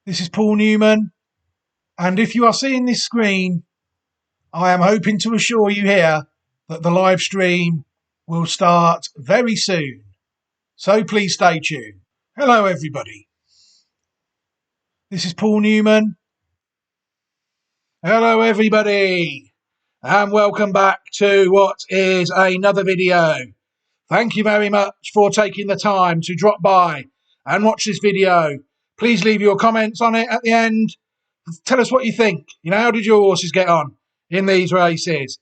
This is Paul Newman, and if you are seeing this screen, I am hoping to assure you here that the live stream will start very soon. So please stay tuned. Hello, everybody. This is Paul Newman. Hello, everybody, and welcome back to what is another video. Thank you very much for taking the time to drop by and watch this video. Please leave your comments on it at the end. Tell us what you think. How did your horses get on in these races?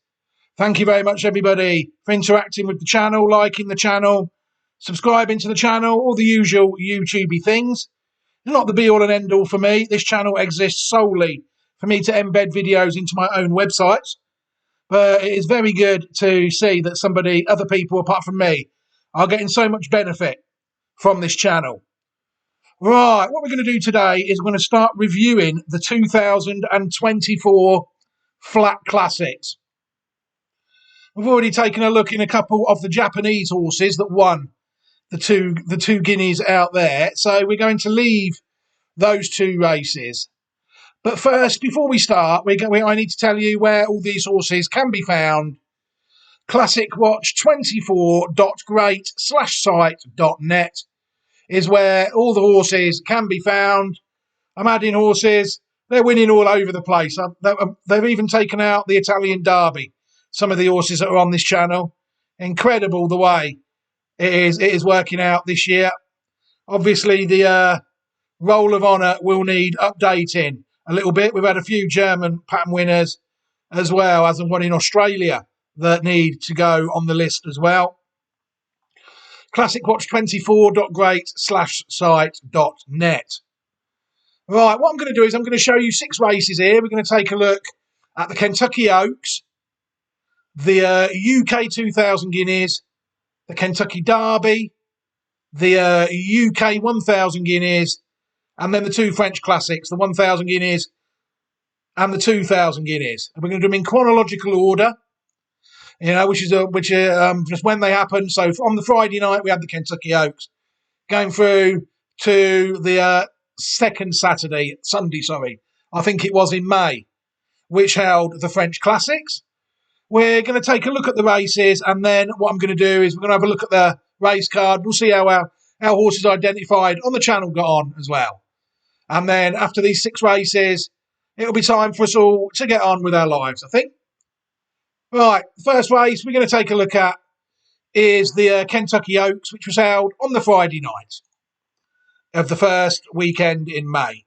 Thank you very much, everybody, for interacting with the channel, liking the channel, subscribing to the channel, all the usual YouTubey things. It's not the be-all and end-all for me. This channel exists solely for me to embed videos into my own websites. But it is very good to see that other people apart from me, are getting so much benefit from this channel. Right, what we're going to do today is we're going to start reviewing the 2024 Flat Classics. We've already taken a look in a couple of the Japanese horses that won the two guineas out there. So we're going to leave those two races. But first, before we start, I need to tell you where all these horses can be found. ClassicWatch24.great/site.net is where all the horses can be found. I'm adding horses. They're winning all over the place. They've even taken out the Italian Derby. Some of the horses that are on this channel. Incredible the way it is working out this year. Obviously, the Roll of Honour will need updating a little bit. We've had a few German pattern winners as well as one in Australia that need to go on the list as well. ClassicWatch24.great/site.net. Right, what I'm going to do is I'm going to show you 6 races here. We're going to take a look at the Kentucky Oaks, the UK 2000 Guineas, the Kentucky Derby, the UK 1000 Guineas, and then the 2 French Classics, the 1000 Guineas and the 2000 Guineas. And we're going to do them in chronological order. Which is just when they happen. So on the Friday night, we had the Kentucky Oaks, going through to the Sunday, I think it was in May, which held the French Classics. We're going to take a look at the races, and then what I'm going to do is we're going to have a look at the race card. We'll see how our horses identified on the channel got on as well. And then after these 6 races, it'll be time for us all to get on with our lives, I think. Right, the first race we're going to take a look at is the Kentucky Oaks, which was held on the Friday night of the first weekend in May.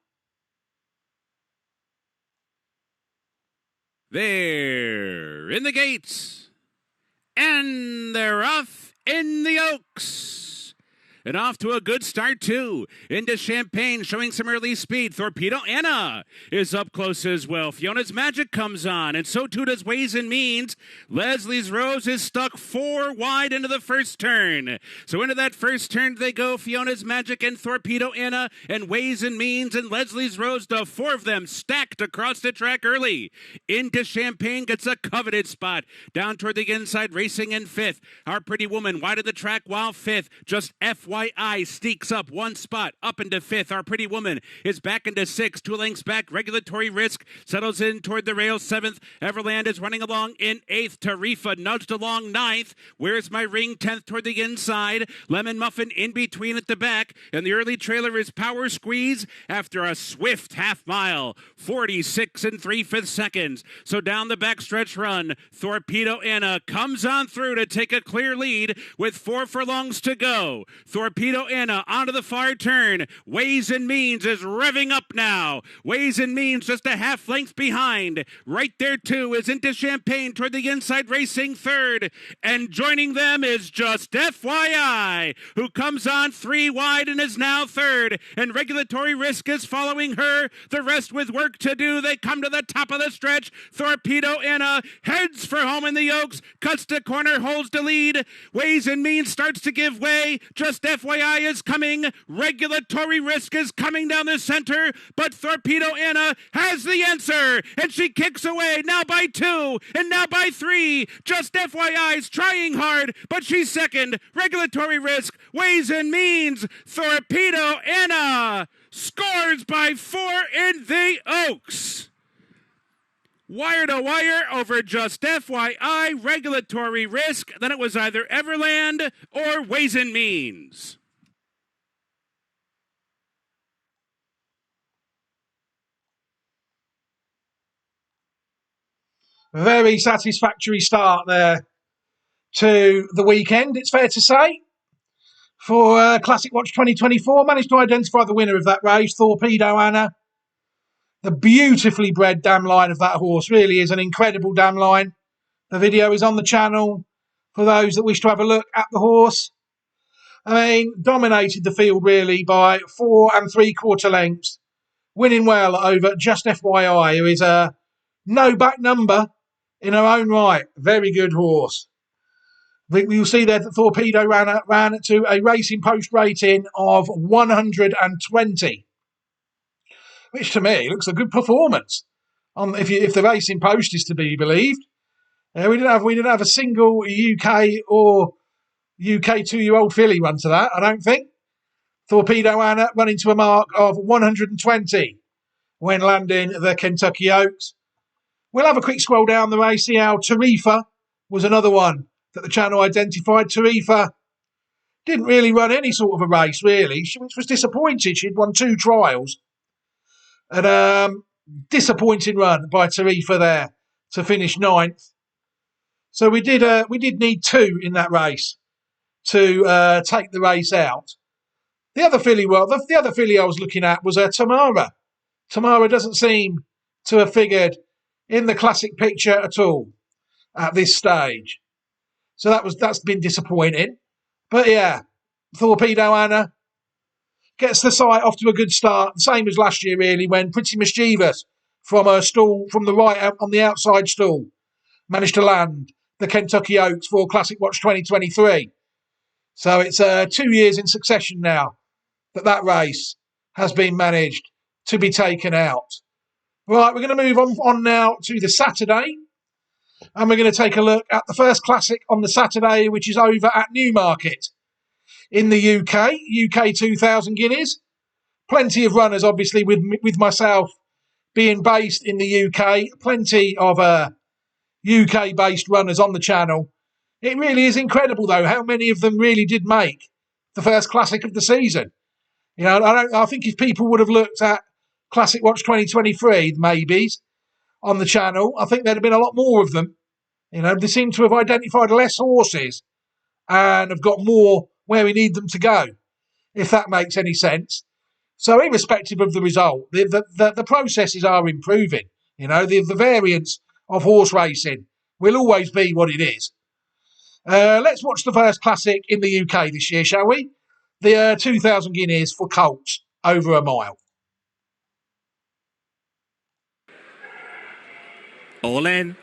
They're in the gates, and they're off in the Oaks. And off to a good start, too. Into Champagne, showing some early speed. Torpedo Anna is up close as well. Fiona's Magic comes on, and so too does Ways and Means. Leslie's Rose is stuck 4 wide into the first turn. So into that first turn they go, Fiona's Magic and Torpedo Anna and Ways and Means and Leslie's Rose, the 4 of them stacked across the track early. Into Champagne gets a coveted spot. Down toward the inside, racing in 5th. Our Pretty Woman wide of the track while 5th. Just FYI sneaks up 1 spot up into 5th. Our Pretty Woman is back into 6th. 2 lengths back. Regulatory Risk settles in toward the rail 7th. Everland is running along in 8th. Tarifa nudged along 9th. Where's My Ring 10th toward the inside. Lemon Muffin in between at the back. And the early trailer is Power Squeeze after a swift half mile. 46 3/5 seconds. So down the backstretch run, Torpedo Anna comes on through to take a clear lead with 4 furlongs to go. Torpedo Anna onto the far turn. Ways and Means is revving up now. Ways and Means just a half length behind. Right there too is Into Champagne toward the inside, racing 3rd. And joining them is Just FYI, who comes on 3 wide and is now 3rd. And Regulatory Risk is following her. The rest with work to do. They come to the top of the stretch. Torpedo Anna heads for home in the Oaks. Cuts to corner, holds the lead. Ways and Means starts to give way. Just FYI is coming. Regulatory Risk is coming down the center, but Torpedo Anna has the answer, and she kicks away now by 2, and now by 3. Just FYI is trying hard, but she's second. Regulatory Risk, Ways and Means, Torpedo Anna scores thirds by 4 in the Oaks. Wire to wire over just FYI, regulatory risk. Then it was either Everland or Ways and Means. Very satisfactory start there to the weekend, it's fair to say. For Classic Watch 2024, managed to identify the winner of that race, Torpedo Anna. The beautifully bred dam line of that horse really is an incredible dam line. The video is on the channel for those that wish to have a look at the horse. I mean, dominated the field really by 4 3/4 lengths, winning well over Just FYI, who is a no back number in her own right. Very good horse. You'll see there that Torpedo ran to a racing post rating of 120, which to me looks a good performance. If the racing post is to be believed, we didn't have a single UK or UK 2-year-old filly run to that. I don't think. Torpedo Anna running to a mark of 120 when landing the Kentucky Oaks. We'll have a quick scroll down the race, see how Tarifa was another one that the channel identified. Tarifa didn't really run any sort of a race, really, which was disappointing. She'd won 2 trials. And disappointing run by Tarifa there to finish 9th. So we did need 2 in that race to take the race out. The other filly I was looking at was Tamara. Tamara doesn't seem to have figured in the classic picture at all at this stage. So that's been disappointing. But yeah, Torpedo Anna gets the site off to a good start. Same as last year, really, when Pretty Mischievous from her stall, from the right out on the outside stall, managed to land the Kentucky Oaks for Classic Watch 2023. So it's 2 years in succession now that race has been managed to be taken out. Right, we're going to move on now to the Saturday. And we're going to take a look at the first Classic on the Saturday, which is over at Newmarket in the UK 2000 guineas. Plenty of runners, obviously, with myself being based in the UK. Plenty of UK-based runners on the channel. It really is incredible, though, how many of them really did make the first Classic of the season. You know, I think if people would have looked at Classic Watch 2023, maybes, on the channel, I think there'd have been a lot more of them. You know, they seem to have identified less horses and have got more where we need them to go, if that makes any sense. So irrespective of the result, the processes are improving. You know, the variance of horse racing will always be what it is. Let's watch the first Classic in the UK this year, shall we? The 2,000 guineas for colts over a mile. All in.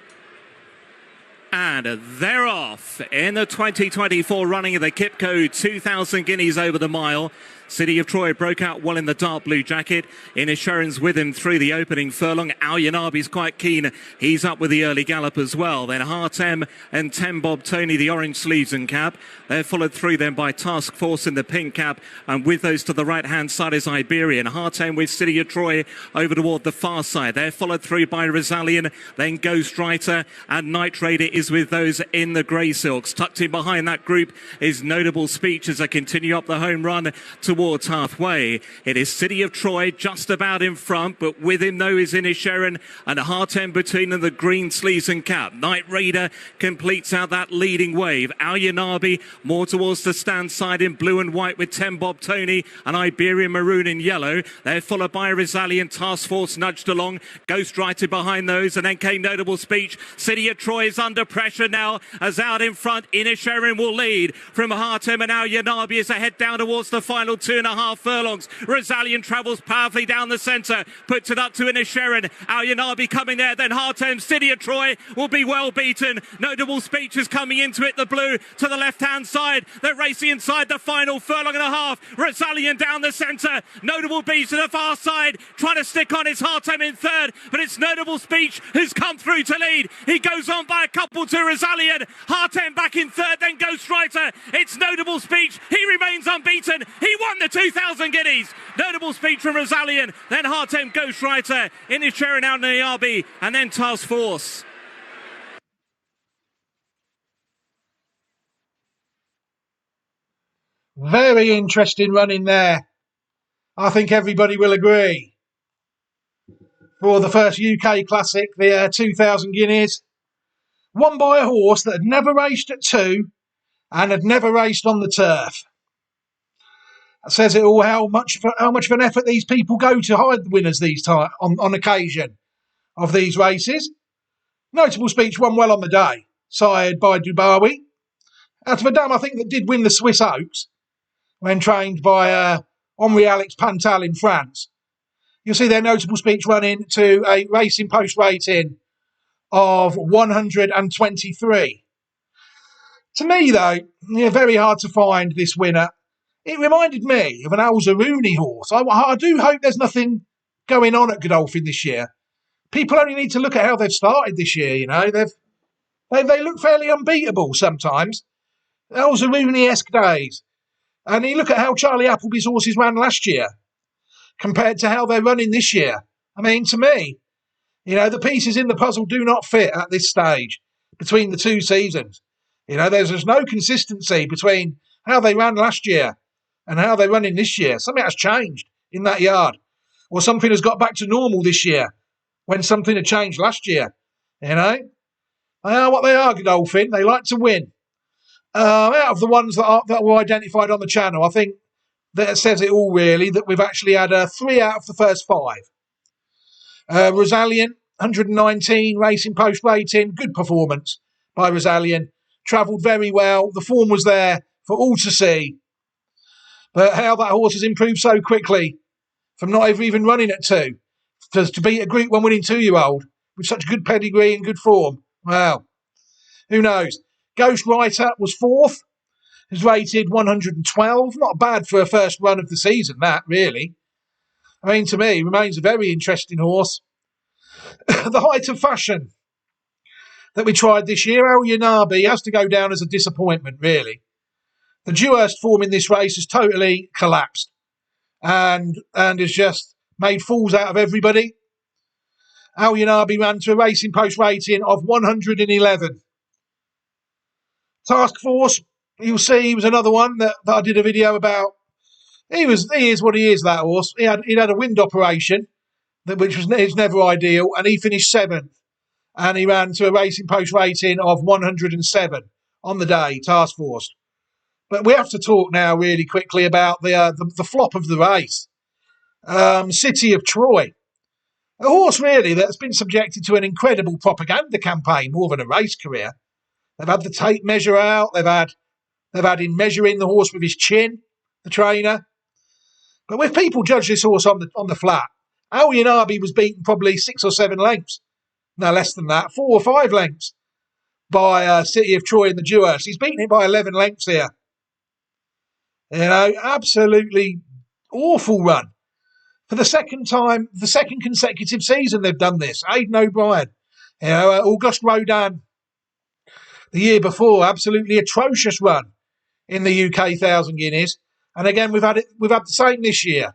And they're off in the 2024 running of the Kipco 2,000 guineas over the mile. City of Troy broke out well in the dark blue jacket. Ines Sharon's with him through the opening furlong. Al Yanabi's quite keen. He's up with the early gallop as well. Then Hartem and Tem Bob Tony, the orange sleeves and cap. They're followed through then by Task Force in the pink cap. And with those to the right-hand side is Iberian. Hartem with City of Troy over toward the far side. They're followed through by Rosalian, then Ghost Writer, and Night Raider is with those in the grey silks. Tucked in behind that group is Notable Speech as they continue up the home run towards halfway. It is City of Troy just about in front, but with him though is Ines Sharon and Hartem between them, the green sleeves and cap. Night Raider completes out that leading wave. Al Yanabi more towards the stand side in blue and white with Tem Bob Tony and Iberian maroon and yellow. They're followed by Rosalian. Task Force nudged along. Ghost Writer behind those, and then came Notable Speech. City of Troy is under pressure now as out in front. Ines Sharon will lead from Hartem and Al Yanabi as they head down towards the final 2.5 furlongs. Rosalian travels powerfully down the centre, puts it up to Ines Sharon. Al Yanabi coming there, then Hartem. City of Troy will be well beaten. Notable Speech is coming into it, the blue to the left-hand side. They're racing inside the final furlong and a half. Rosalian down the centre. Notable Speech to the far side, trying to stick on his Hartem in third, but it's Notable Speech who's come through to lead. He goes on by a couple to Rosalian. Hartem back in third, then Ghost Writer. It's Notable Speech. He remains unbeaten. He won won the 2,000 guineas. Notable speech from Rosalian, then Hartem Ghostwriter in his chair and out in the RB, and then Task Force. Very interesting running there. I think everybody will agree. For the first UK Classic, the 2,000 guineas, won by a horse that had never raced at 2 and had never raced on the turf. That says it all, how much of an effort these people go to hide the winners these time on occasion of these races. Notable speech, won well on the day, sired by Dubawi. Out of a dam, I think, that did win the Swiss Oaks when trained by Henri Alex Pantal in France. You'll see their notable speech running to a racing post rating of 123. To me, though, very hard to find this winner. It reminded me of an Alzaruni horse. I do hope there's nothing going on at Godolphin this year. People only need to look at how they've started this year. You know, they look fairly unbeatable sometimes. Alzaruni-esque days. And you look at how Charlie Appleby's horses ran last year compared to how they're running this year. I mean, to me, the pieces in the puzzle do not fit at this stage between the two seasons. There's no consistency between how they ran last year and how they're running this year. Something has changed in that yard, or something has got back to normal this year when something had changed last year. They are what they are, Godolphin. They like to win. Out of the ones that were identified on the channel, I think that says it all, really, that we've actually had 3 out of the first 5. Rosalian, 119 racing post rating, good performance by Rosalian. Travelled very well. The form was there for all to see. But how that horse has improved so quickly from not even running at 2 to beat a Group 1 winning 2-year-old with such good pedigree and good form. Well, who knows? Ghostwriter was 4th. Is rated 112. Not bad for a first run of the season, that, really. I mean, to me, remains a very interesting horse. The height of fashion that we tried this year, El Yanabi, has to go down as a disappointment, really. The Dewhurst form in this race has totally collapsed and has just made fools out of everybody. El Yanabi ran to a racing post rating of 111. Task Force, you'll see, he was another one that I did a video about. He is what he is, that horse. He'd had a wind operation, which was never ideal, and he finished 7th. And he ran to a racing post rating of 107 on the day, Task Force. But we have to talk now really quickly about the flop of the race. City of Troy. A horse, really, that's been subjected to an incredible propaganda campaign more than a race career. They've had the tape measure out. They've had him measuring the horse with his chin, the trainer. But if people judge this horse on the flat, El Yanabi was beaten probably 6 or 7 lengths. No, less than that, 4 or 5 lengths by City of Troy in the Dewhurst. He's beaten it by 11 lengths here. Absolutely awful run. For the second consecutive season they've done this. Aidan O'Brien, Auguste Rodin, the year before, absolutely atrocious run in the UK 1,000 guineas. And again, we've had the same this year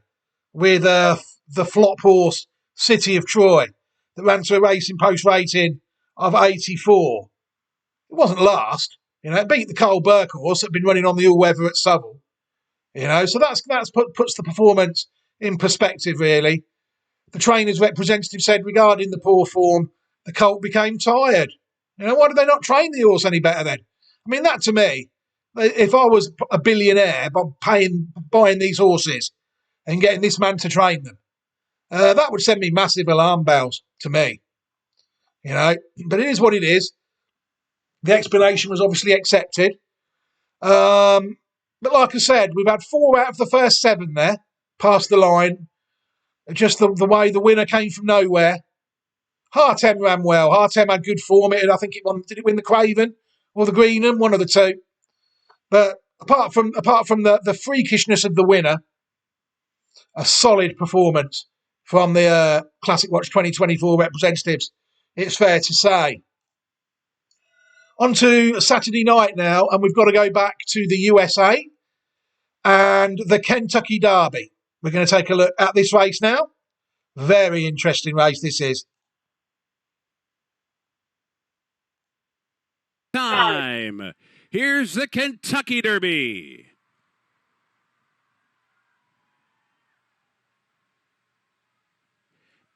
with the flop horse City of Troy that ran to a racing post rating of 84. It wasn't last. It beat the Carl Burke horse that had been running on the all-weather at Southall. So that's puts the performance in perspective, really. The trainer's representative said regarding the poor form, the colt became tired. Why did they not train the horse any better then? I mean, that to me, if I was a billionaire buying these horses and getting this man to train them, that would send me massive alarm bells to me. But it is what it is. The explanation was obviously accepted. But like I said, we've had 4 out of the first 7 there, past the line. Just the way the winner came from nowhere. Hartem ran well. Hartem had good form. I think it won. Did it win the Craven or the Greenham? One of the two. But apart from the freakishness of the winner, a solid performance from the Classic Watch 2024 representatives, it's fair to say. On to Saturday night now, and we've got to go back to the USA and the Kentucky Derby. We're going to take a look at this race now. Very interesting race this is. Time. Here's the Kentucky Derby.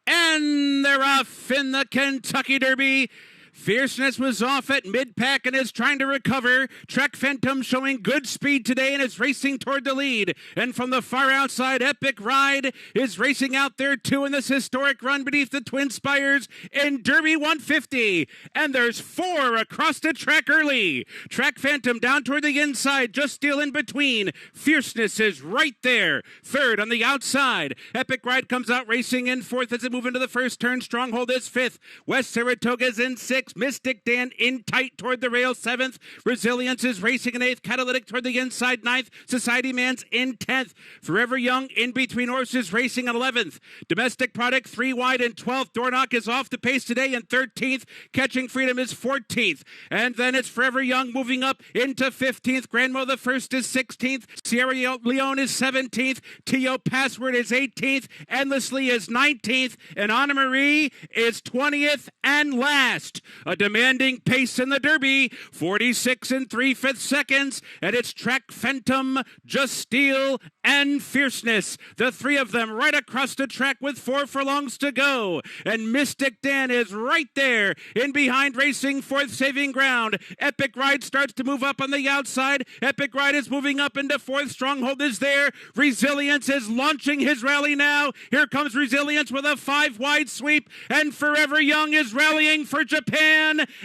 And they're off in the Kentucky Derby. Fierceness was off at mid-pack and is trying to recover. Trek Phantom showing good speed today and is racing toward the lead. And from the far outside, Epic Ride is racing out there too in this historic run beneath the Twin Spires in Derby 150. And there's 4 across the track early. Trek Phantom down toward the inside, just still in between. Fierceness is right there. Third on the outside. Epic Ride comes out racing in fourth as they move into the first turn. Stronghold is fifth. West Saratoga's in sixth. Mystic Dan in tight toward the rail 7th. Resilience is racing in 8th. Catalytic toward the inside 9th. Society Man's in 10th. Forever Young in between horses racing at 11th. Domestic Product 3 wide in 12th. Doorknock is off the pace today in 13th. Catching Freedom is 14th. And then it's Forever Young moving up into 15th. Grandmo the First is 16th. Sierra Leone is 17th. T.O. Password is 18th. Endlessly is 19th. And Anna Marie is 20th and last. A demanding pace in the Derby, 46 and 3/5 seconds, and it's Trek Phantom, Just Steel, and Fierceness. The 3 of them right across the track with 4 furlongs to go. And Mystic Dan is right there in behind racing fourth saving ground. Epic Ride starts to move up on the outside. Epic Ride is moving up into fourth. Stronghold is there. Resilience is launching his rally now. Here comes Resilience with a 5 wide sweep, and Forever Young is rallying for Japan.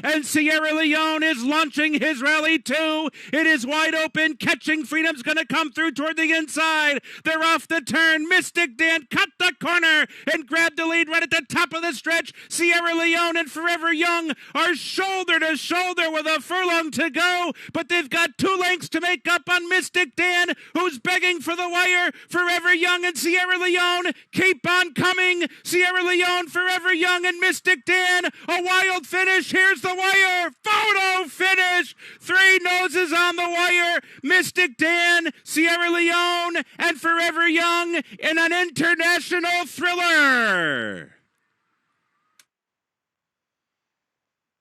And Sierra Leone is launching his rally too. It is wide open. Catching Freedom's going to come through toward the inside. They're off the turn. Mystic Dan cut the corner and grabbed the lead right at the top of the stretch. Sierra Leone and Forever Young are shoulder to shoulder with a furlong to go, but they've got 2 lengths to make up on Mystic Dan, who's begging for the wire. Forever Young and Sierra Leone keep on coming. Sierra Leone, Forever Young, and Mystic Dan. A wild finish. Here's the wire. Photo finish. 3 noses on the wire. Mystic Dan, Sierra Leone, and Forever Young in an international thriller.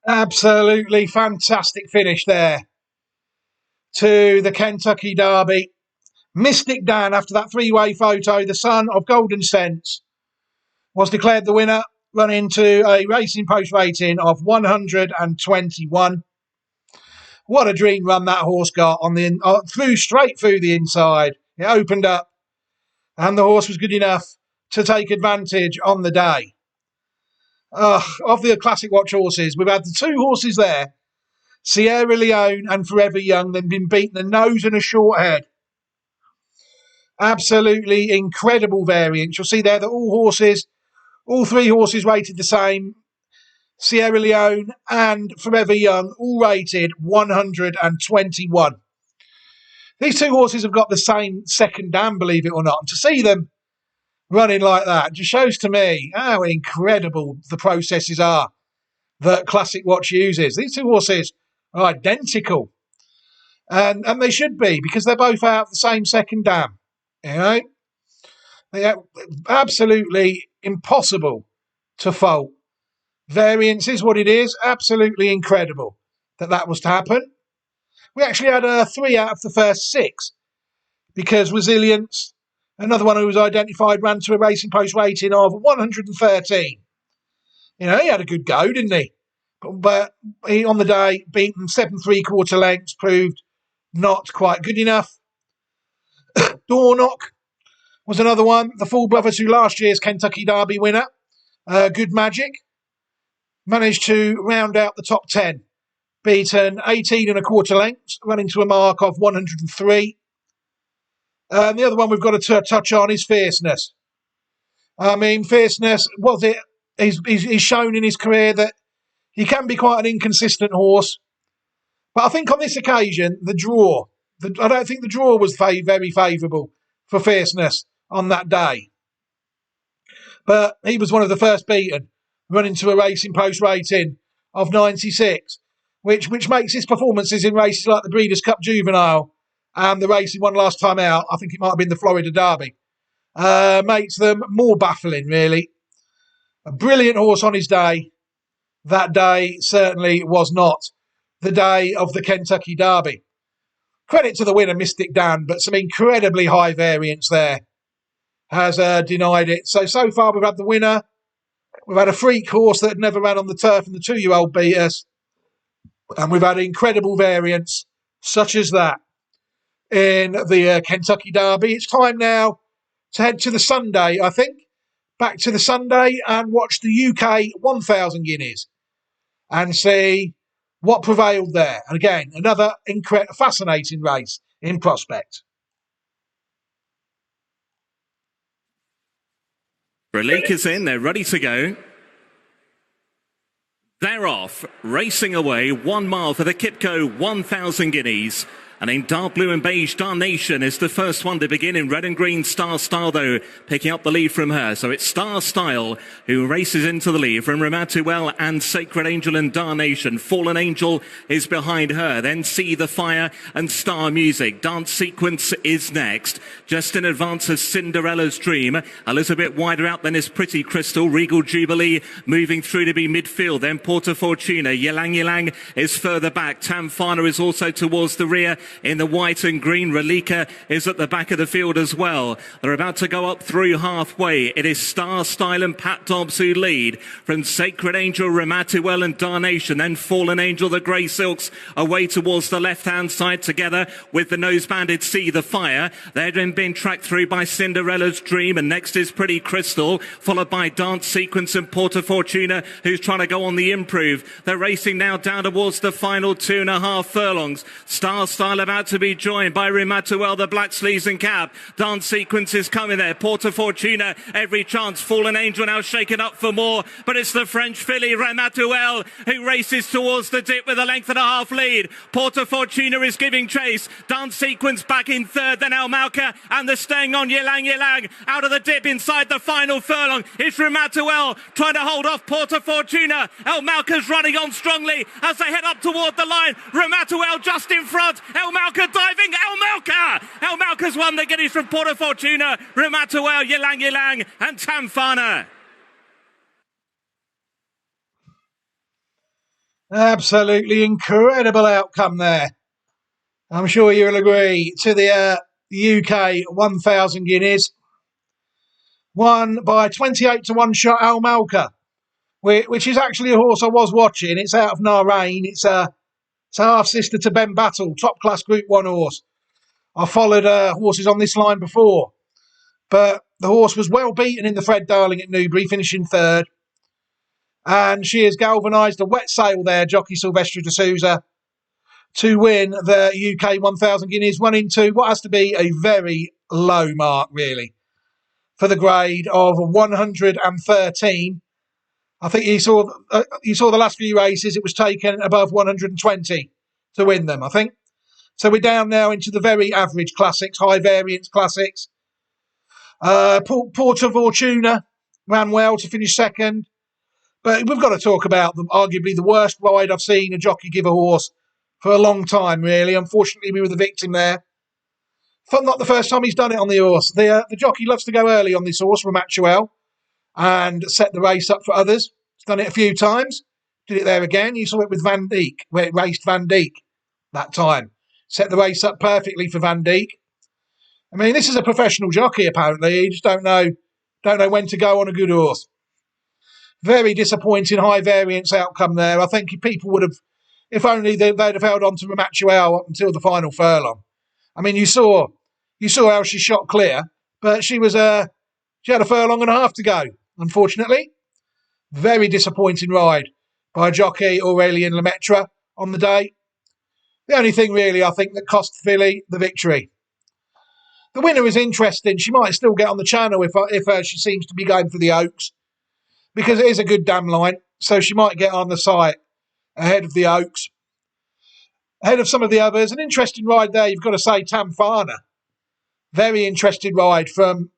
Absolutely fantastic finish there to the Kentucky Derby. Mystic Dan, after that 3-way photo, the son of Golden Sense, was declared the winner, running to a Racing Post rating of 121. What a dream run that horse got on the straight through the inside. It opened up, and the horse was good enough to take advantage on the day. Of the Classic Watch horses, we've had the 2 horses there, Sierra Leone and Forever Young, then been beaten a nose and a short head. Absolutely incredible variance. You'll see there that all 3 horses rated the same. Sierra Leone and Forever Young all rated 121. These 2 horses have got the same second dam, believe it or not. And to see them running like that just shows to me how incredible the processes are that Classic Watch uses. These 2 horses are identical. And they should be, because they're both out the same second dam. You know? They are absolutely impossible to fault. Variance is what it is. Absolutely incredible that was to happen. We actually had 3 out of the first 6, because Resilience, another one who was identified, ran to a Racing Post rating of 113. You know, he had a good go, didn't he? But he, on the day, beaten 7 3/4 lengths, proved not quite good enough. Doorknock was another one. The Full Brothers, who last year's Kentucky Derby winner, Good Magic, managed to round out the top 10. Beaten 18 1/4 lengths, running to a mark of 103. The other one we've got to touch on is Fierceness. I mean, Fierceness, he's shown in his career that he can be quite an inconsistent horse. But I think on this occasion, I don't think the draw was very favourable for Fierceness on that day. But he was one of the first beaten, running to a Racing Post rating of 96, which makes his performances in races like the Breeders' Cup Juvenile and the race he won last time out, I think it might have been the Florida Derby, makes them more baffling, really. A brilliant horse on his day. That day certainly was not the day of the Kentucky Derby. Credit to the winner, Mystic Dan, but some incredibly high variance there has denied it. So far we've had the winner. We've had a freak horse that had never ran on the turf and the 2-year-old beat us. And we've had incredible variance such as that in the Kentucky Derby. It's time now to head to the Sunday, I think. Back to the Sunday and watch the UK 1,000 guineas and see what prevailed there. And again, another fascinating race in prospect. Relique is in, they're ready to go. They're off, racing away, 1 mile for the Kipco 1,000 guineas. And in dark blue and beige, Darnation is the first one to begin. In red and green, Star Style, though, picking up the lead from her. So it's Star Style who races into the lead from Ramatuel and Sacred Angel and Darnation. Fallen Angel is behind her. Then See the Fire and Star Music. Dance Sequence is next. Just in advance of Cinderella's Dream. A little bit wider out than is Pretty Crystal. Regal Jubilee moving through to be midfield. Then Porta Fortuna. Yelang Yelang is further back. Tamfana is also towards the rear. In the white and green, Relica is at the back of the field as well. They're about to go up through halfway. It is Star Style and Pat Dobbs who lead. From Sacred Angel, Ramatuel and Darnation. Then Fallen Angel, the Grey Silks, away towards the left-hand side together with the nose-banded See the Fire. They're then being tracked through by Cinderella's Dream. And next is Pretty Crystal, followed by Dance Sequence and Porta Fortuna, who's trying to go on the improve. They're racing now down towards the final 2.5 furlongs. Star Style about to be joined by Ramatuel, the black sleeves and cap. Dance Sequence is coming there. Porta Fortuna, every chance. Fallen Angel now shaken up for more, but it's the French filly Ramatuel who races towards the dip with a 1.5 length lead. Porta Fortuna is giving chase. Dance Sequence back in third, then El Malka and the staying on Yelang Yelang out of the dip inside the final furlong. It's Ramatuel trying to hold off Porta Fortuna. El Malka's running on strongly as they head up toward the line. Ramatuel just in front. El Malka diving. El Malka! El Malka's won the guineas from Porta Fortuna. Ramatuel, Yelang Yelang and Tamfana. Absolutely incredible outcome there. I'm sure you'll agree. To the UK 1,000 guineas. Won by 28 to 1 shot Al Malka, which is actually a horse I was watching. It's out of Narain. It's a half-sister to Ben Battle, top-class Group 1 horse. I followed horses on this line before, but the horse was well beaten in the Fred Darling at Newbury, finishing third. And she has galvanised a wet sail there, jockey Silvestre de Souza, to win the UK 1,000 guineas, run into what has to be a very low mark, really, for the grade of 113. I think you saw the last few races, it was taken above 120 to win them, I think. So we're down now into the very average classics, high variance classics. Porta Fortuna ran well to finish second. But we've got to talk about arguably the worst ride I've seen a jockey give a horse for a long time, really. Unfortunately, we were the victim there. Not the first time he's done it on the horse. The jockey loves to go early on this horse, Ramatuel, and set the race up for others. He's done it a few times. Did it there again. You saw it with Van Dijk, where it raced Van Dijk that time. Set the race up perfectly for Van Dijk. I mean, this is a professional jockey, apparently. You just don't know when to go on a good horse. Very disappointing high variance outcome there. I think people would have, if only they'd have held on to Ramatuel up until the final furlong. I mean, you saw how she shot clear, but she had a furlong and a half to go, unfortunately. Very disappointing ride by jockey Aurélien Lemaitre on the day. The only thing really, I think, that cost Philly the victory. The winner is interesting. She might still get on the channel if she seems to be going for the Oaks, because it is a good damn line. So she might get on the site ahead of the Oaks, ahead of some of the others. An interesting ride there, you've got to say, Tamfana. Very interesting ride from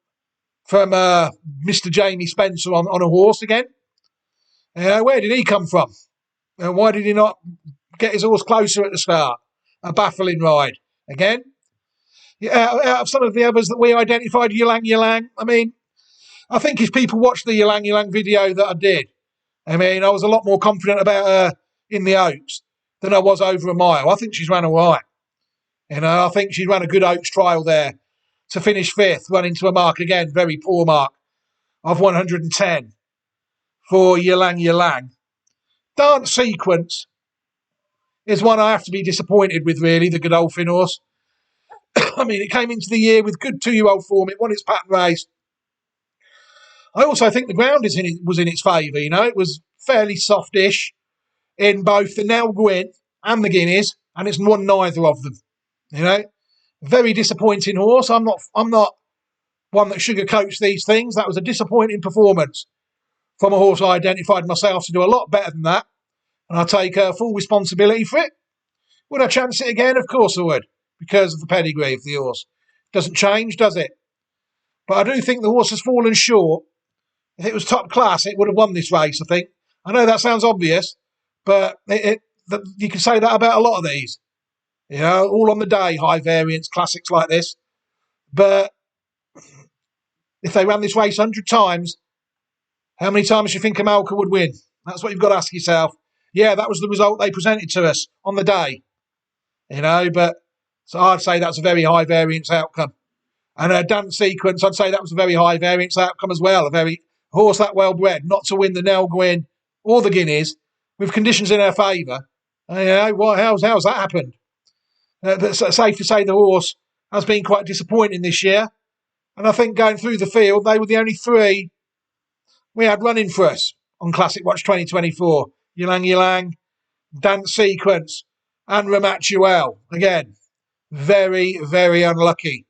Mr. Jamie Spencer on a horse again. Where did he come from? Why did he not get his horse closer at the start? A baffling ride. Again, Out of some of the others that we identified, Ylang Ylang. I mean, I think if people watched the Ylang Ylang video that I did, I mean, I was a lot more confident about her in the Oaks than I was over a mile. I think she's ran all right. I think she's run a good Oaks trial there to finish fifth, running to a mark again, very poor mark of 110 for Ylang Ylang. Dance Sequence is one I have to be disappointed with, really, the Godolphin horse. I mean, it came into the year with good 2-year-old form. It won its pattern race. I also think the ground was in its favour. It was fairly softish in both the Nell Gwyn and the Guineas, and it's won neither of them. Very disappointing horse. I'm not one that sugarcoats these things. That was a disappointing performance from a horse I identified myself to do a lot better than that, and I take full responsibility for it. Would I chance it again? Of course I would, because of the pedigree of the horse. Doesn't change, does it? But I do think the horse has fallen short. If it was top class, it would have won this race, I think. I know that sounds obvious, but you can say that about a lot of these. All on the day, high variance, classics like this. But if they ran this race 100 times, how many times do you think Amalka would win? That's what you've got to ask yourself. Yeah, that was the result they presented to us on the day. But so I'd say that's a very high variance outcome. And a Dance Sequence, I'd say that was a very high variance outcome as well. A horse that well bred, not to win the Nell Gwyn or the Guineas, with conditions in her favour. How's that happened? But it's safe to say the horse has been quite disappointing this year. And I think going through the field, they were the only three we had running for us on Classic Watch 2024. Ylang Ylang, Dance Sequence, and Ramatuel. Again, very, very unlucky.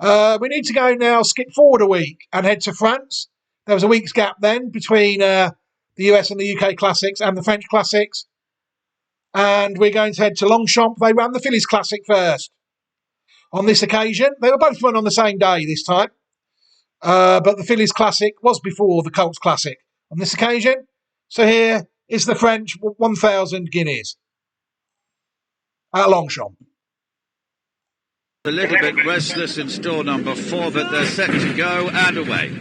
We need to go now, skip forward a week and head to France. There was a week's gap then between the US and the UK Classics and the French Classics. And we're going to head to Longchamp. They ran the Phillies Classic first. On this occasion, they were both run on the same day this time. But the Phillies Classic was before the Colts Classic on this occasion. So here is the French 1,000 guineas at Longchamp. A little bit restless in stall number 4, but they're set to go and away.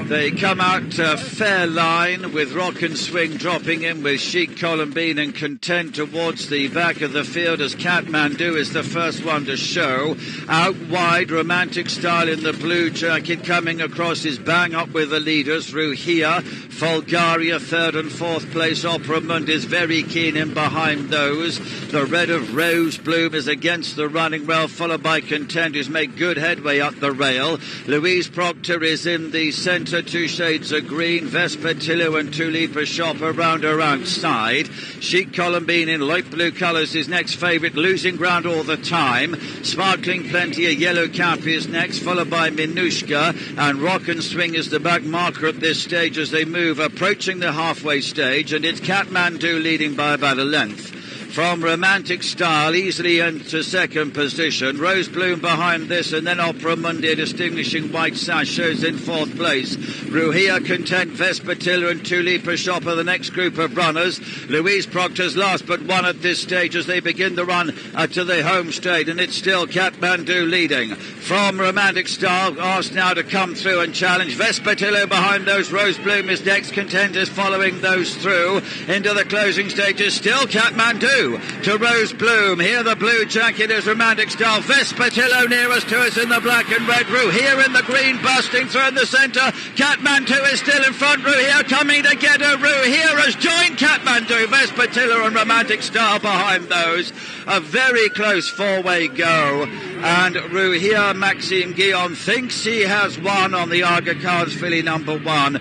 They come out fair line with Rock and Swing dropping in with Chic Columbine and Content towards the back of the field as Kathmandu is the first one to show. Out wide, Romantic Style in the blue jacket coming across is bang up with the leaders through here. Bulgaria third and fourth place. Opera Mund is very keen in behind those. The red of Rose Bloom is against the running rail, followed by Content, who's made good headway up the rail. Louise Proctor is in the centre, 2 shades of green. Vespertillo and Tulipa Shop around her outside. Chic Columbine in light blue colours is next favourite, losing ground all the time. Sparkling Plenty, a yellow cap is next, followed by Minushka, and Rock and Swing is the back marker at this stage as they move, approaching the halfway stage, and it's Kathmandu leading by about a length. From Romantic Style, easily into second position. Rose Bloom behind this, and then Opera Mundi, distinguishing white sash, shows in fourth place. Ruhia, Content, Vespertilla and Tulipa Shop are the next group of runners. Louise Proctor's last but one at this stage as they begin the run to the home straight, and it's still Kathmandu leading. From Romantic Style, asked now to come through and challenge. Vespertillo behind those. Rose Bloom is next. Content is following those through. Into the closing stages, still Kathmandu to Rose Bloom. Here the blue jacket is Romantic Style. Vespertillo nearest to us in the black and red. Here in the green, busting through in the centre. Kathmandu is still in front. Here coming to get her. Here has joined Kathmandu. Vespertillo and Romantic Style behind those. A very close four-way go. And here, Maxime Guillaume thinks he has won on the Aga Cards filly number 1.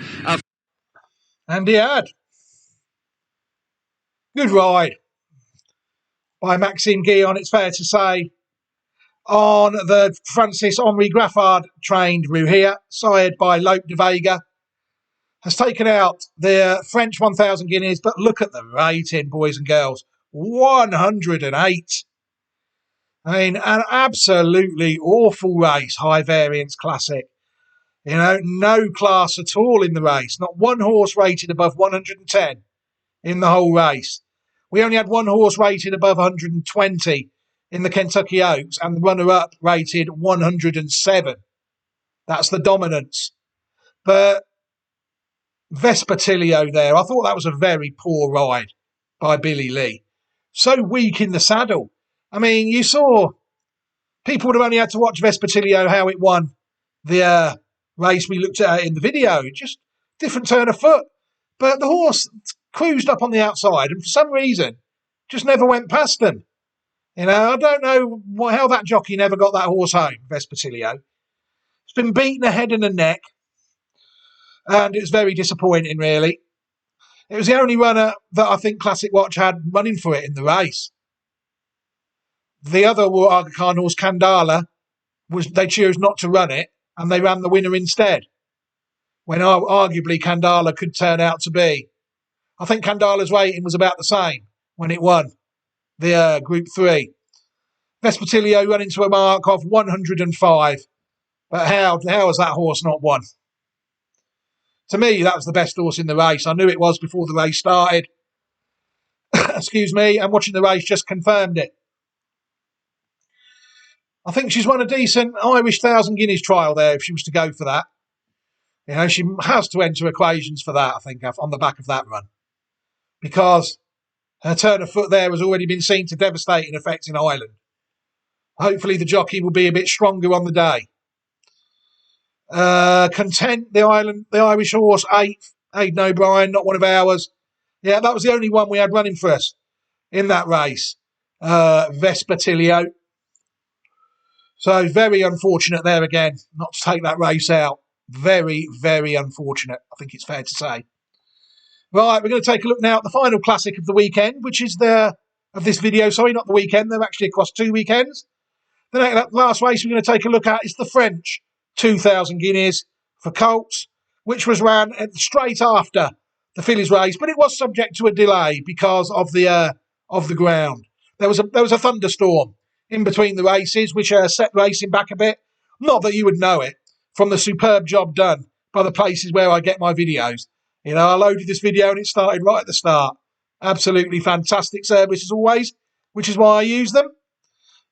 And he had. Good ride by Maxime Guillaume, it's fair to say, on the Francis Henri Graffard trained Ruhia, sired by Lope de Vega, has taken out the French 1,000 guineas, but look at the rating, boys and girls, 108. I mean, an absolutely awful race, high variance classic. No class at all in the race, not one horse rated above 110 in the whole race. We only had one horse rated above 120 in the Kentucky Oaks, and the runner-up rated 107. That's the dominance. But Vespertilio there, I thought that was a very poor ride by Billy Lee. So weak in the saddle. I mean, you saw people would have only had to watch Vespertilio how it won the race we looked at in the video. Just different turn of foot. But the horse cruised up on the outside and for some reason just never went past them. You know, I don't know how that jockey never got that horse home, Vespertilio. It's been beaten a head and a neck, and it's very disappointing, really. It was the only runner that I think Classic Watch had running for it in the race. The other Aga Khan horse, Kandala, they chose not to run it, and they ran the winner instead. When arguably Kandala could turn out to be. I think Kandala's rating was about the same when it won the Group 3. Vespertilio running to a mark of 105. But how has that horse not won? To me, that was the best horse in the race. I knew it was before the race started. Excuse me, and watching the race just confirmed it. I think she's won a decent Irish 1,000 Guineas trial there if she was to go for that. You know, she has to enter equations for that, I think, on the back of that run. Because her turn of foot there has already been seen to devastating effect in Ireland. Hopefully the jockey will be a bit stronger on the day. Content, the Irish horse, 8th. Aidan O'Brien, not one of ours. Yeah, that was the only one we had running for us in that race. Vespertilio. So very unfortunate there again, not to take that race out. Very, very unfortunate, I think it's fair to say. Right, we're going to take a look now at the final classic of the weekend, which is of this video. Sorry, not the weekend. They're actually across 2 weekends. The last race we're going to take a look at is the French 2,000 Guineas for Colts, which was ran straight after the fillies race, but it was subject to a delay because of the ground. There was a thunderstorm in between the races, which set racing back a bit. Not that you would know it from the superb job done by the places where I get my videos. You know, I loaded this video and it started right at the start. Absolutely fantastic service as always, which is why I use them.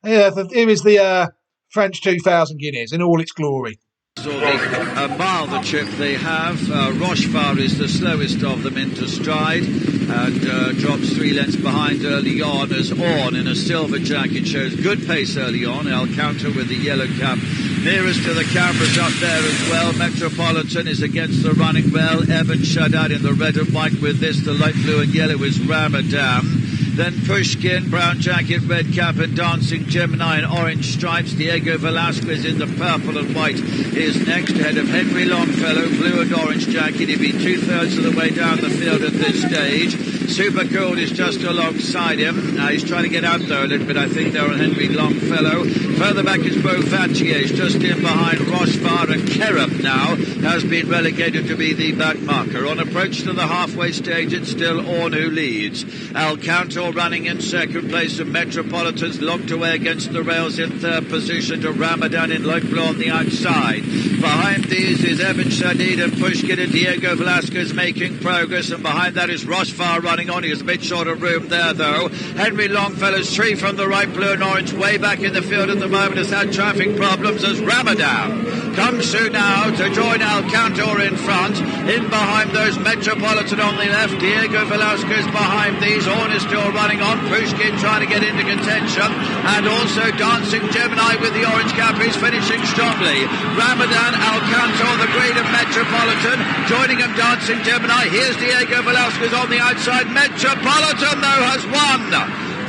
Yeah, here is the French 2,000 Guineas in all its glory. A mile the chip they have. Rochefort is the slowest of them into stride and drops 3 lengths behind early on as Orne in a silver jacket shows good pace early on. Alcantara with the yellow cap nearest to the cameras up there as well. Metropolitan is against the running well. Evan Shaddad in the red and white with this. The light blue and yellow is Ramadan. Then Pushkin, brown jacket, red cap and Dancing Gemini in orange stripes. Diego Velasquez in the purple and white is next ahead of Henry Longfellow, blue and orange jacket. He'll be 2/3 of the way down the field at this stage. Super Gold is just alongside him. He's trying to get out there a little bit, I think, there on Henry Longfellow. Further back is Beauvatier, just in behind Rochefort, and Kerub now has been relegated to be the back marker. On approach to the halfway stage, it's still Orne who leads. Alcantara running in second place, and Metropolitan's locked away against the rails in third position to Ramadan in light blue on the outside. Behind these is Evan Shadid and Pushkin and Diego Velasquez making progress, and behind that is Rochefort running on. He is a bit short of room there though. Henry Longfellow's 3 from the right, blue and orange, way back in the field at the moment, has had traffic problems as Ramadan comes through now to join Alcantara in front. In behind those, Metropolitan on the left, Diego Velasquez behind these. Orne is still running on. Pushkin trying to get into contention, and also Dancing Gemini with the orange cap is finishing strongly. Ramadan, Alcantara, the green of Metropolitan joining him. Dancing Gemini, here's Diego Velasquez on the outside. Metropolitan though has won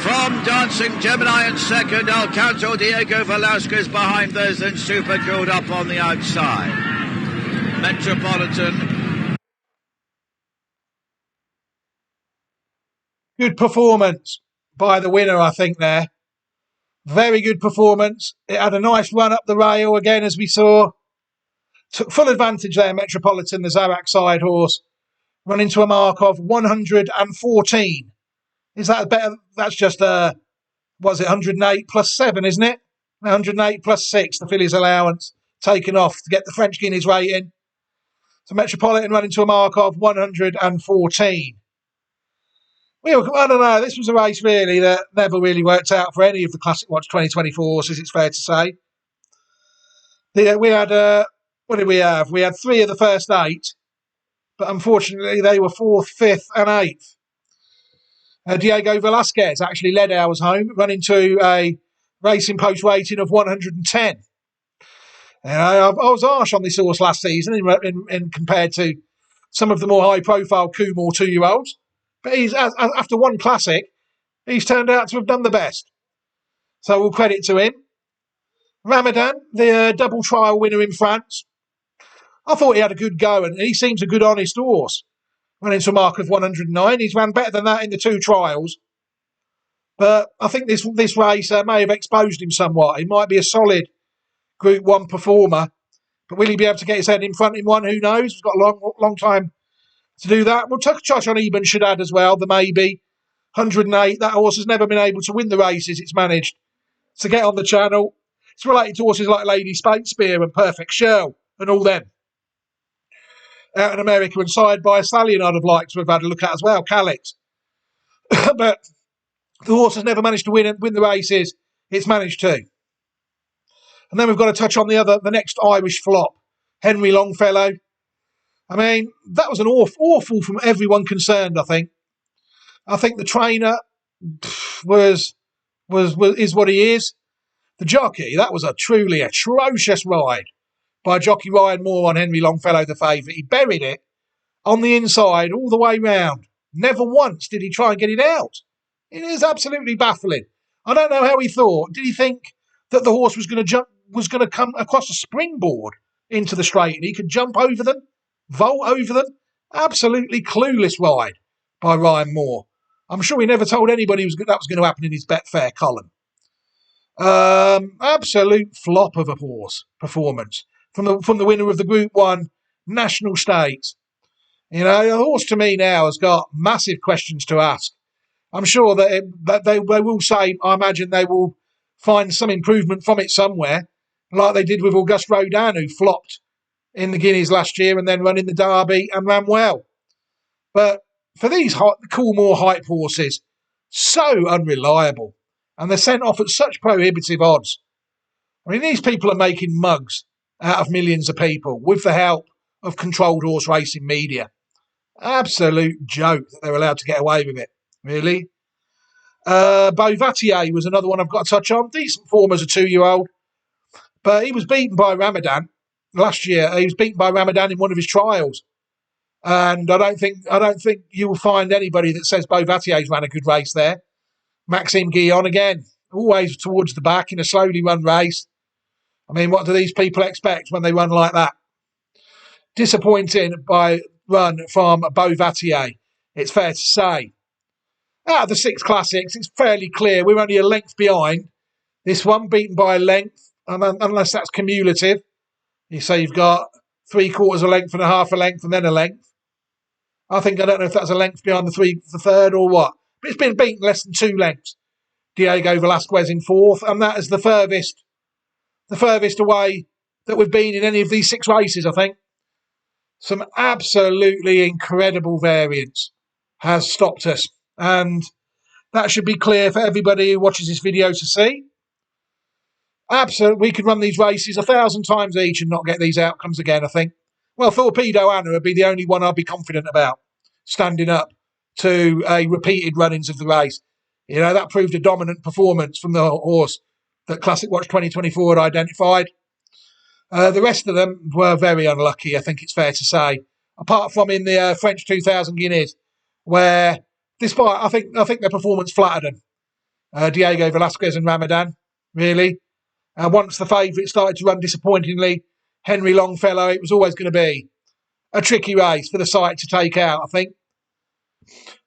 from Dancing Gemini in second. Alcantara, Diego Velasquez behind those, and Super Good up on the outside. Metropolitan. Good performance by the winner, I think, there. Very good performance. It had a nice run up the rail again, as we saw. Took full advantage there, Metropolitan, the Zarak side horse, running to a mark of 114. Is that better? That's just, was it 108 plus 7, isn't it? 108 plus 6, the fillies allowance, taken off to get the French Guineas rating. So Metropolitan running to a mark of 114. I don't know. This was a race really that never really worked out for any of the Classic Watch 2024 horses. It's fair to say. We had what did we have? We had 3 of the first 8, but unfortunately they were 4th, 5th, and 8th. Diego Velasquez actually led ours home, running to a racing post rating of 110. I was harsh on this horse last season in compared to some of the more high-profile Coolmore 2-year-olds. But after one classic, he's turned out to have done the best. So all credit to him. Ramadan, the double trial winner in France. I thought he had a good go, and he seems a good, honest horse. Running to a mark of 109. He's ran better than that in the 2 trials. But I think this race may have exposed him somewhat. He might be a solid Group 1 performer. But will he be able to get his head in front in one? Who knows? He's got a long time to do that. We'll touch on Ibn Shaddad as well, the maybe. 108. That horse has never been able to win the races it's managed to get on the channel. It's related to horses like Lady Spear and Perfect Shell and all them. Out in America and side by a stallion I'd have liked to have had a look at as well, Calix. But the horse has never managed to win the races it's managed to. And then we've got to touch on the next Irish flop, Henry Longfellow. I mean, that was an awful from everyone concerned, I think. I think the trainer is what he is. The jockey, that was a truly atrocious ride by jockey Ryan Moore on Henry Longfellow, the favourite. He buried it on the inside all the way round. Never once did he try and get it out. It is absolutely baffling. I don't know how he thought. Did he think that the horse was going to come across a springboard into the straight and he could jump over them, vault over them? Absolutely clueless ride by Ryan Moore. I'm sure he never told anybody that was going to happen in his Betfair column. Absolute flop of a horse performance from the winner of the Group 1 National Stakes. You know, the horse to me now has got massive questions to ask. I'm sure that they will say, I imagine they will find some improvement from it somewhere, like they did with Auguste Rodin, who flopped in the Guineas last year and then run in the Derby and ran well. But for these Coolmore hype horses, so unreliable. And they're sent off at such prohibitive odds. I mean, these people are making mugs out of millions of people with the help of controlled horse racing media. Absolute joke that they're allowed to get away with it, really. Beauvatier was another one I've got to touch on. Decent form as a 2-year-old. But he was beaten by Ramadan last year. He was beaten by Ramadan in one of his trials. And I don't think you will find anybody that says Beauvatier's ran a good race there. Maxime Guillon again, always towards the back in a slowly run race. I mean, what do these people expect when they run like that? Disappointing by run from Beauvatier, it's fair to say. Out of the 6 classics, it's fairly clear we're only a length behind. This one beaten by a length, unless that's cumulative. You say you've got 3/4 a length and a half a length and then a length. I don't know if that's a length behind the third or what. But it's been beaten less than 2 lengths. Diego Velasquez in 4th, and that is the furthest away that we've been in any of these 6 races, I think. Some absolutely incredible variance has stopped us. And that should be clear for everybody who watches this video to see. Absolutely, we could run these races 1,000 times each and not get these outcomes again, I think. Well, Torpedo Anna would be the only one I'd be confident about standing up to a repeated run-ins of the race. You know, that proved a dominant performance from the horse that Classic Watch 2024 had identified. The rest of them were very unlucky, I think it's fair to say. Apart from in the French 2000 Guineas, where, despite, I think their performance flattered them. Diego Velasquez and Ramadan, really. Once the favourite started to run disappointingly, Henry Longfellow, it was always going to be a tricky race for the site to take out, I think.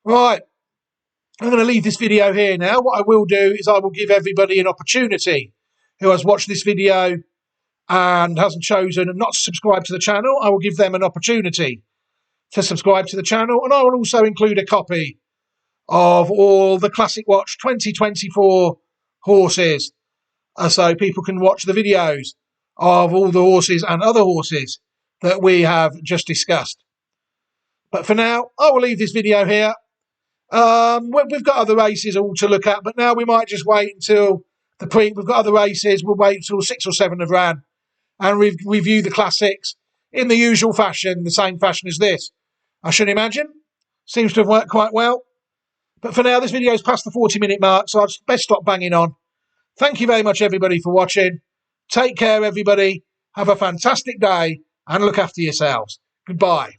Right, I'm going to leave this video here now. What I will do is I will give everybody an opportunity who has watched this video and hasn't chosen not to subscribe to the channel. I will give them an opportunity to subscribe to the channel, and I will also include a copy of all the Classic Watch 2024 horses, so people can watch the videos of all the horses and other horses that we have just discussed. But for now, I will leave this video here, We've got other races all to look at, but now we might just wait until we've got other races. We'll wait until 6 or 7 have ran and review the classics in the usual fashion, the same fashion as this, I should imagine. Seems to have worked quite well. But for now, this video's past the 40-minute mark, so I'd best stop banging on. Thank you very much, everybody, for watching. Take care, everybody. Have a fantastic day and look after yourselves. Goodbye.